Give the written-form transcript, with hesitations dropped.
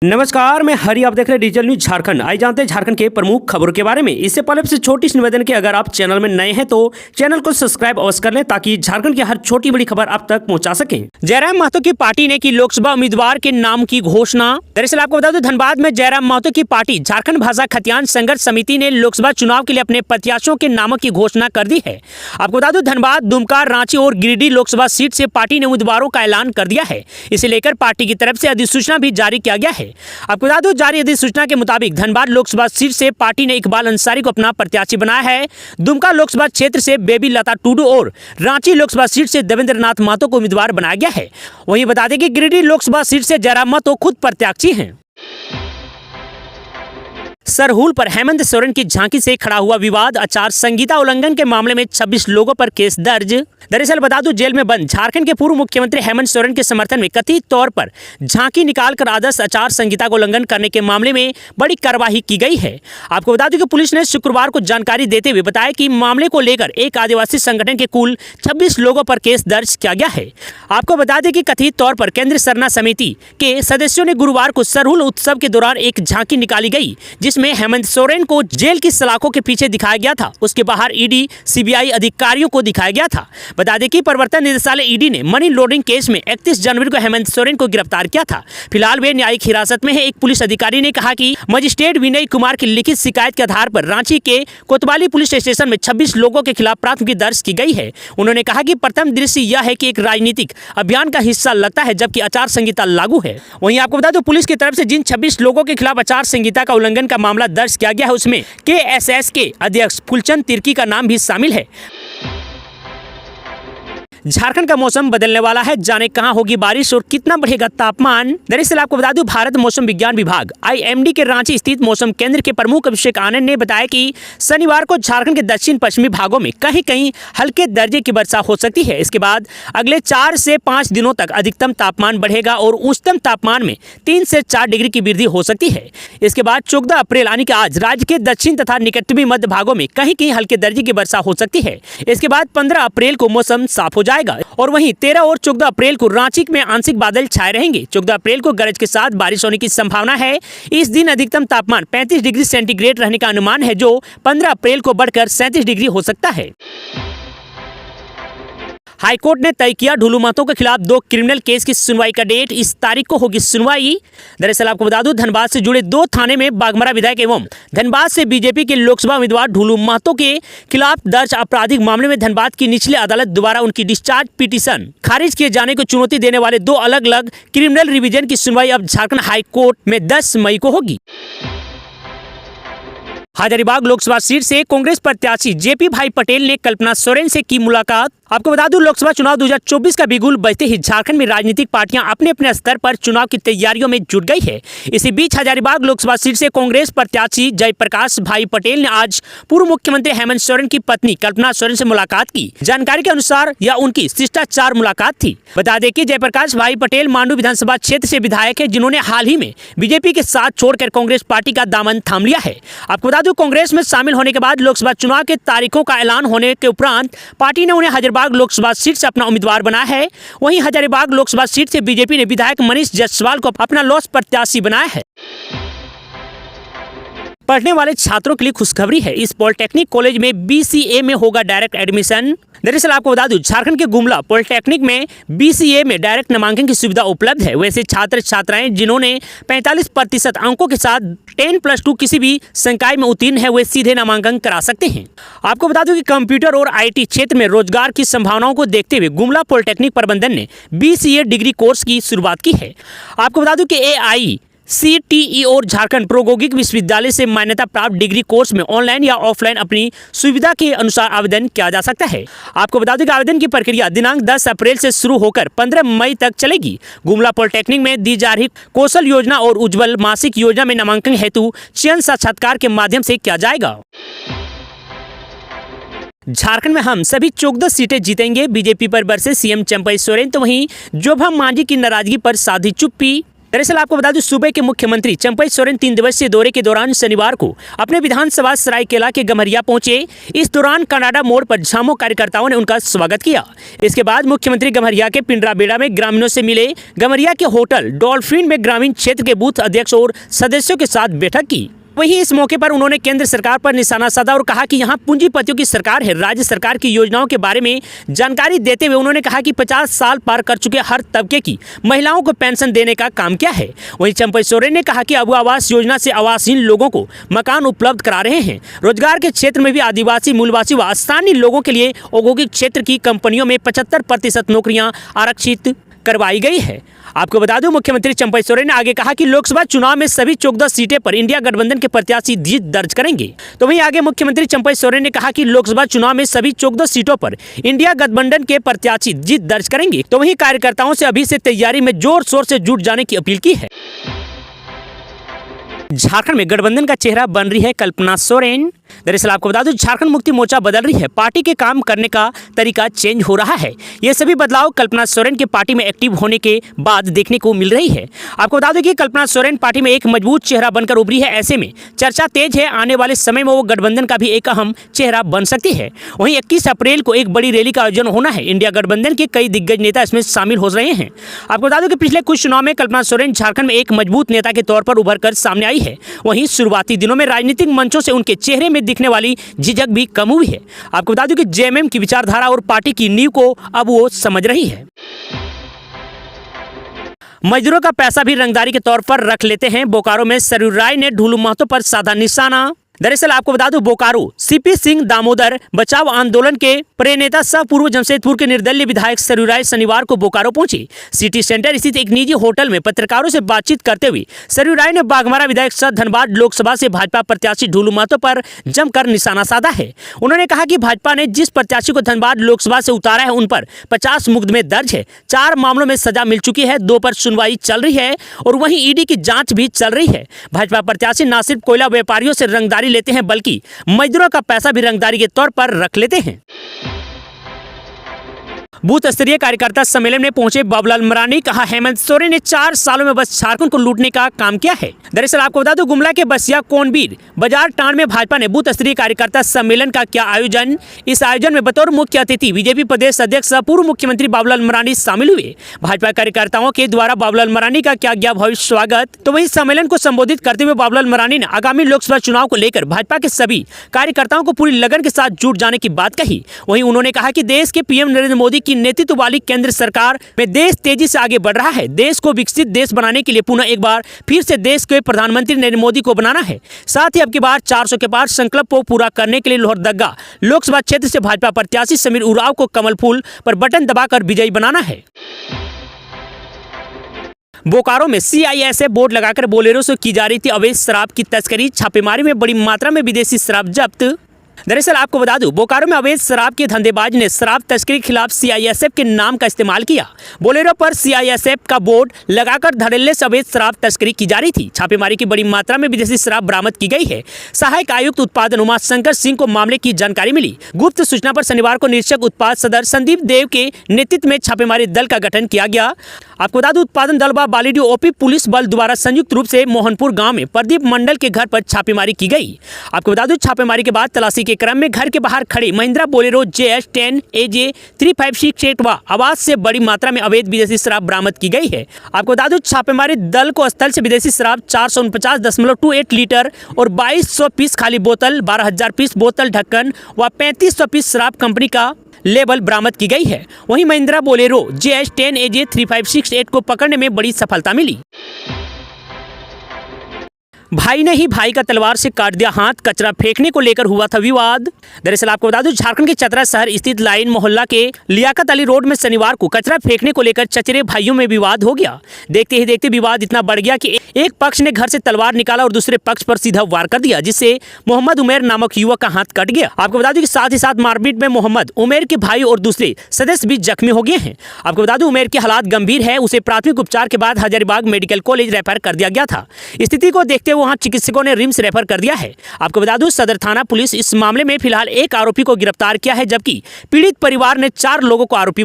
नमस्कार, मैं हरि। आप देख रहे हैं डिजिटल न्यूज झारखंड। आइए जानते हैं झारखंड के प्रमुख खबरों के बारे में। इससे पहले से छोटी सी निवेदन कि अगर आप चैनल में नए हैं तो चैनल को सब्सक्राइब अवश्य कर लें ताकि झारखंड की हर छोटी बड़ी खबर आप तक पहुंचा सकें। जयराम महतो की पार्टी ने की लोकसभा उम्मीदवार के नाम की घोषणा। दरअसल आपको बता दें, धनबाद में जयराम महतो की पार्टी झारखंड भाषा खतियान संघर्ष समिति ने लोकसभा चुनाव के लिए अपने प्रत्याशियों के नामों की घोषणा कर दी है। आपको बता दें, धनबाद, दुमका, रांची और गिरिडीह लोकसभा सीट से पार्टी ने उम्मीदवारों का ऐलान कर दिया है। इसे लेकर पार्टी की तरफ से अधिसूचना भी जारी किया गया है। आपको बता दें, जारी अधिसूचना के मुताबिक धनबाद लोकसभा सीट से पार्टी ने इकबाल अंसारी को अपना प्रत्याशी बनाया है। दुमका लोकसभा क्षेत्र से बेबी लता टुडू और रांची लोकसभा सीट से देवेंद्र नाथ महतो को उम्मीदवार बनाया गया है। वहीं बता दें कि गिरिडीह लोकसभा सीट से जयराम महतो खुद प्रत्याशी हैं। सरहुल पर हेमंत सोरेन की झांकी से खड़ा हुआ विवाद। आचार संहिता उल्लंघन के मामले में 26 लोगों पर केस दर्ज। दरअसल बता दूं, जेल में बंद झारखंड के पूर्व मुख्यमंत्री हेमंत सोरेन के समर्थन में कथित तौर पर झांकी निकालकर आदर्श आचार संहिता को उल्लंघन करने के मामले में बड़ी कार्रवाई की गई है। आपको बता दूं कि पुलिस ने शुक्रवार को जानकारी देते हुए बताया कि मामले को लेकर एक आदिवासी संगठन के कुल 26 लोगों पर केस दर्ज किया गया है। आपको बता दें कि कथित तौर पर केंद्रीय सरना समिति के सदस्यों ने गुरुवार को सरहुल उत्सव के दौरान एक झांकी निकाली गई जिसमें हेमंत सोरेन को जेल की सलाखों के पीछे दिखाया गया था। उसके बाहर ईडी, सीबीआई अधिकारियों को दिखाया गया था। बता दें कि प्रवर्तन निदेशालय ईडी ने मनी लॉन्ड्रिंग केस में 31 जनवरी को हेमंत सोरेन को गिरफ्तार किया था। फिलहाल वे न्यायिक हिरासत में है। एक पुलिस अधिकारी ने कहा कि मजिस्ट्रेट विनय कुमार की लिखित शिकायत के आधार पर रांची के कोतवाली पुलिस स्टेशन में 26 लोगों के खिलाफ प्राथमिकी दर्ज की गई है। उन्होंने कहा कि प्रथम दृश्य यह है कि एक राजनीतिक अभियान का हिस्सा लगता है जबकि आचार संहिता लागू है। वहीं आपको बता दें, पुलिस की तरफ से जिन 26 लोगों के खिलाफ आचार संहिता का उल्लंघन का मामला दर्ज किया गया है उसमें केएसएस के अध्यक्ष फूलचंद तिर्की का नाम भी शामिल है। झारखंड का मौसम बदलने वाला है। जाने कहां होगी बारिश और कितना बढ़ेगा तापमान। दरअसल आपको बता दूं, भारत मौसम विज्ञान विभाग आईएमडी के रांची स्थित मौसम केंद्र के प्रमुख अभिषेक आनंद ने बताया कि शनिवार को झारखंड के दक्षिण पश्चिमी भागों में कहीं कहीं हल्के दर्जे की वर्षा हो सकती है। इसके बाद अगले 4 से 5 दिनों तक अधिकतम तापमान बढ़ेगा और उच्चतम तापमान में 3 से 4 डिग्री की वृद्धि हो सकती है। इसके बाद 14 अप्रैल यानी कि आज राज्य के दक्षिण तथा निकटतमी मध्य भागों में कहीं कहीं हल्के दर्जे की वर्षा हो सकती है। इसके बाद 15 अप्रैल को मौसम साफ हो जाएगा और वहीं 13 और 14 अप्रैल को रांची में आंशिक बादल छाए रहेंगे। 14 अप्रैल को गरज के साथ बारिश होने की संभावना है। इस दिन अधिकतम तापमान 35 डिग्री सेंटीग्रेड रहने का अनुमान है जो 15 अप्रैल को बढ़कर 37 डिग्री हो सकता है। हाईकोर्ट ने तय किया ढुलू महतो के खिलाफ 2 क्रिमिनल केस की सुनवाई का डेट। इस तारीख को होगी सुनवाई। दरअसल आपको बता दूं, धनबाद से जुड़े 2 थाने में बाघमरा विधायक एवं धनबाद से बीजेपी के लोकसभा उम्मीदवार ढुलू महतो के खिलाफ दर्ज आपराधिक मामले में धनबाद की निचली अदालत द्वारा उनकी डिस्चार्ज पिटीशन खारिज किए जाने को चुनौती देने वाले 2 अलग अलग क्रिमिनल रिवीजन की सुनवाई अब झारखंड हाईकोर्ट में 10 मई को होगी। हजारीबाग लोकसभा सीट से कांग्रेस प्रत्याशी जेपी भाई पटेल ने कल्पना सोरेन से की मुलाकात। आपको बता दूं, लोकसभा चुनाव 2024 का बिगुल बजते ही झारखंड में राजनीतिक पार्टियां अपने अपने स्तर पर चुनाव की तैयारियों में जुट गई है। इसी बीच हजारीबाग लोकसभा सीट से कांग्रेस प्रत्याशी जयप्रकाश भाई पटेल ने आज पूर्व मुख्यमंत्री हेमंत सोरेन की पत्नी कल्पना सोरेन से मुलाकात की। जानकारी के अनुसार यह उनकी शिष्टाचार मुलाकात थी। बता दें कि जयप्रकाश भाई पटेल मांडू विधानसभा क्षेत्र से विधायक है जिन्होंने हाल ही में बीजेपी के साथ छोड़कर कांग्रेस पार्टी का दामन थाम लिया है। आपको बता दूं, कांग्रेस में शामिल होने के बाद लोकसभा चुनाव के तारीखों का ऐलान होने के उपरांत पार्टी ने उन्हें हजारीबाग लोकसभा सीट से अपना उम्मीदवार बनाया है। वहीं हजारीबाग लोकसभा सीट से बीजेपी ने विधायक मनीष जायसवाल को अपना लॉस प्रत्याशी बनाया है। पढ़ने वाले छात्रों के लिए खुशखबरी है। इस पॉलिटेक्निक कॉलेज में बीसीए में होगा डायरेक्ट एडमिशन। दरअसल आपको बता दूं, झारखंड के गुमला पॉलिटेक्निक में बीसीए में डायरेक्ट नामांकन की सुविधा उपलब्ध है। वैसे छात्र छात्राएं जिन्होंने 45% अंकों के साथ 10+2 किसी भी संकाय में उत्तीर्ण है वे सीधे नामांकन करा सकते हैं। आपको बता दूं कि कंप्यूटर और आईटी क्षेत्र में रोजगार की संभावनाओं को देखते हुए गुमला पॉलिटेक्निक प्रबंधन ने बीसीए डिग्री कोर्स की शुरुआत की है। आपको बता दूं कि AICTE और झारखंड प्रौद्योगिक विश्वविद्यालय से मान्यता प्राप्त डिग्री कोर्स में ऑनलाइन या ऑफलाइन अपनी सुविधा के अनुसार आवेदन किया जा सकता है। आपको बता दें कि आवेदन की प्रक्रिया दिनांक 10 अप्रैल से शुरू होकर 15 मई तक चलेगी। गुमला पॉलिटेक्निक में दी जा रही कौशल योजना और उज्ज्वल मासिक योजना में नामांकन हेतु चयन साक्षात्कार के माध्यम से किया जाएगा। झारखंड में हम सभी 14 सीटें जीतेंगे। बीजेपी पर बरसे सीएम चंपई सोरेन। तो वहीं जोभा मांझी की नाराजगी पर साधी चुप्पी। दरअसल आपको बता दूं, सूबे के मुख्यमंत्री चंपई सोरेन 3 दिवसीय दौरे के दौरान शनिवार को अपने विधानसभा सरायकेला के गम्हरिया पहुंचे। इस दौरान कनाडा मोड़ पर झामो कार्यकर्ताओं ने उनका स्वागत किया। इसके बाद मुख्यमंत्री गम्हरिया के पिंडरा बेड़ा में ग्रामीणों से मिले। गम्हरिया के होटल डॉल्फिन में ग्रामीण क्षेत्र के बूथ अध्यक्ष और सदस्यों के साथ बैठक की। वहीं इस मौके पर उन्होंने केंद्र सरकार पर निशाना साधा और कहा कि यहां पूंजीपतियों की सरकार है। राज्य सरकार की योजनाओं के बारे में जानकारी देते हुए उन्होंने कहा कि 50 साल पार कर चुके हर तबके की महिलाओं को पेंशन देने का काम किया है। वहीं चंपई सोरेन ने कहा कि अब आवास योजना से आवासहीन लोगों को मकान उपलब्ध करा रहे हैं। रोजगार के क्षेत्र में भी आदिवासी, मूलवासी व स्थानीय लोगों के लिए औद्योगिक क्षेत्र की कंपनियों में 75% नौकरियां आरक्षित करवाई गई है। आपको बता दूं, मुख्यमंत्री चंपई सोरेन ने आगे कहा कि लोकसभा चुनाव में सभी 14 सीटें पर इंडिया गठबंधन के प्रत्याशी जीत दर्ज करेंगे। तो वहीं आगे मुख्यमंत्री चंपई सोरेन ने कहा कि लोकसभा चुनाव में सभी 14 सीटों पर इंडिया गठबंधन के प्रत्याशी जीत दर्ज करेंगे। तो वहीं कार्यकर्ताओं से अभी से तैयारी में जोर शोर से जुट जाने की अपील की है। झारखंड में गठबंधन का चेहरा बन रही है कल्पना सोरेन। दरअसल आपको बता दूं, झारखंड मुक्ति मोर्चा बदल रही है। पार्टी के काम करने का तरीका चेंज हो रहा है। ये सभी बदलाव कल्पना सोरेन के पार्टी में एक्टिव होने के बाद देखने को मिल रही है। आपको बता दूं कि कल्पना सोरेन पार्टी में एक मजबूत चेहरा बनकर उभरी है। ऐसे में चर्चा तेज है, आने वाले समय में वो गठबंधन का भी एक अहम चेहरा बन सकती है। वहीं 21 अप्रैल को एक बड़ी रैली का आयोजन होना है। इंडिया गठबंधन के कई दिग्गज नेता इसमें शामिल हो रहे हैं। आपको बता दूं कि पिछले कुछ चुनाव में कल्पना सोरेन झारखंड में एक मजबूत नेता के तौर पर उभर कर सामने आई है। वहीं शुरुआती दिनों में राजनीतिक मंचों से उनके चेहरे में दिखने वाली झिझक भी कम हुई है। आपको बता दूं कि जेएमएम की विचारधारा और पार्टी की नींव को अब वो समझ रही है। मजदूरों का पैसा भी रंगदारी के तौर पर रख लेते हैं। बोकारो में सरयू राय ने ढुलू महतो पर साधा निशाना। दरअसल आपको बता दूं, बोकारो सीपी सिंह दामोदर बचाव आंदोलन के प्रेनेता सह पूर्व जमशेदपुर के निर्दलीय विधायक सरयू राय शनिवार को बोकारो पहुंची। सिटी सेंटर स्थित एक निजी होटल में पत्रकारों से बातचीत करते हुए सरयू राय ने बाघमारा विधायक सह धनबाद लोकसभा से भाजपा प्रत्याशी ढुलू महतो पर जमकर निशाना साधा है। उन्होंने कहा कि भाजपा ने जिस प्रत्याशी को धनबाद लोकसभा से उतारा है उन पर 50 मुकदमे दर्ज है। 4 मामलों में सजा मिल चुकी है, 2 पर सुनवाई चल रही है और वहीं ईडी की जांच भी चल रही है। भाजपा प्रत्याशी न सिर्फ कोयला व्यापारियों से रंगदारी लेते हैं बल्कि मजदूरों का पैसा भी रंगदारी के तौर पर रख लेते हैं। बूथ स्तरीय कार्यकर्ता सम्मेलन में पहुंचे बाबूलाल मरांडी। कहा, हेमंत सोरेन ने 4 सालों में बस झारखंड को लूटने का काम किया है। दरअसल आपको बता दूं, गुमला के बसिया कोनबीर बाजार टांड में भाजपा ने बूथ स्तरीय कार्यकर्ता सम्मेलन का किया आयोजन। इस आयोजन में बतौर मुख्य अतिथि बीजेपी प्रदेश अध्यक्ष पूर्व मुख्यमंत्री बाबूलाल मरांडी शामिल हुए। भाजपा कार्यकर्ताओं के द्वारा बाबूलाल मरांडी का किया गया भव्य स्वागत। तो वहीं सम्मेलन को संबोधित करते हुए बाबूलाल मरांडी ने आगामी लोकसभा चुनाव को लेकर भाजपा के सभी कार्यकर्ताओं को पूरी लगन के साथ जुट जाने की बात कही। वहीं उन्होंने कहा कि देश के पीएम नरेंद्र मोदी की नेतृत्व वाली केंद्र सरकार में देश तेजी से आगे बढ़ रहा है। देश को विकसित देश बनाने के लिए पुनः एक बार फिर से देश के प्रधानमंत्री नरेंद्र मोदी को बनाना है। साथ ही अब की बार 400 के पार संकल्प को पूरा करने के लिए लोहरदगा लोकसभा क्षेत्र से भाजपा प्रत्याशी समीर उरांव को कमल फूल पर बटन दबाकर विजयी बनाना है। बोकारो में CISF बोर्ड लगाकर बोलेरो से की जा रही थी अवैध शराब की तस्करी। छापेमारी में बड़ी मात्रा में विदेशी शराब जब्त। दरअसल आपको बता दूं, बोकारो में अवैध शराब के धंधेबाज ने शराब तस्करी के खिलाफ CISF के नाम का इस्तेमाल किया। बोलेरो पर CISF का बोर्ड लगाकर धड़ल्ले से अवैध शराब तस्करी की जा रही थी। छापेमारी की बड़ी मात्रा में विदेशी शराब बरामद की गई है। सहायक आयुक्त उत्पादन उमाशंकर सिंह को मामले की जानकारी मिली। गुप्त सूचना पर शनिवार को निरीक्षक उत्पाद सदर संदीप देव के नेतृत्व में छापेमारी दल का गठन किया गया। आपको बता दूं, उत्पादन दल व बालीडीह OP पुलिस बल द्वारा संयुक्त रूप से मोहनपुर गांव में प्रदीप मंडल के घर पर छापेमारी की गई। आपको बता दूं, छापेमारी के बाद तलाशी के क्रम में घर के बाहर खड़ी महिंद्रा बोलेरो JS10 AJ 3568 व आवाज से बड़ी मात्रा में अवैध विदेशी शराब बरामद की गई है। आपको बता दूं, छापेमारी दल को स्थल से विदेशी शराब 449.28 लीटर और 2200 पीस खाली बोतल, 12,000 पीस बोतल ढक्कन व 3500 पीस शराब कंपनी का लेबल बरामद की गई है। वहीं महिंद्रा बोलेरो JS10 AJ 3568 को पकड़ने में बड़ी सफलता मिली। भाई ने ही भाई का तलवार से काट दिया हाथ। कचरा फेंकने को लेकर हुआ था विवाद। दरअसल आपको बता दूं, झारखंड के चतरा शहर स्थित लाइन मोहल्ला के लियाकत अली रोड में शनिवार को कचरा फेंकने को लेकर चचेरे भाइयों में विवाद हो गया। देखते ही देखते विवाद इतना बढ़ गया कि एक पक्ष ने घर से तलवार निकाला और दूसरे पक्ष पर सीधा वार कर दिया, जिससे मोहम्मद उमेर नामक युवक का हाथ कट गया। आपको बता दूं कि साथ ही साथ मारपीट में मोहम्मद उमेर के भाई और दूसरे सदस्य भी जख्मी हो गए हैं। आपको बता दूं, उमेर की हालात गंभीर है। उसे प्राथमिक उपचार के बाद हजारीबाग मेडिकल कॉलेज रेफर कर दिया गया था। स्थिति को देखते हुए वहां चिकित्सकों ने रिम्स रेफर कर दिया है। आपको बता दूं, सदर थाना पुलिस इस मामले में फिलहाल एक आरोपी को गिरफ्तार किया है, जबकि पीड़ित परिवार ने 4 लोगों को आरोपी बनाया।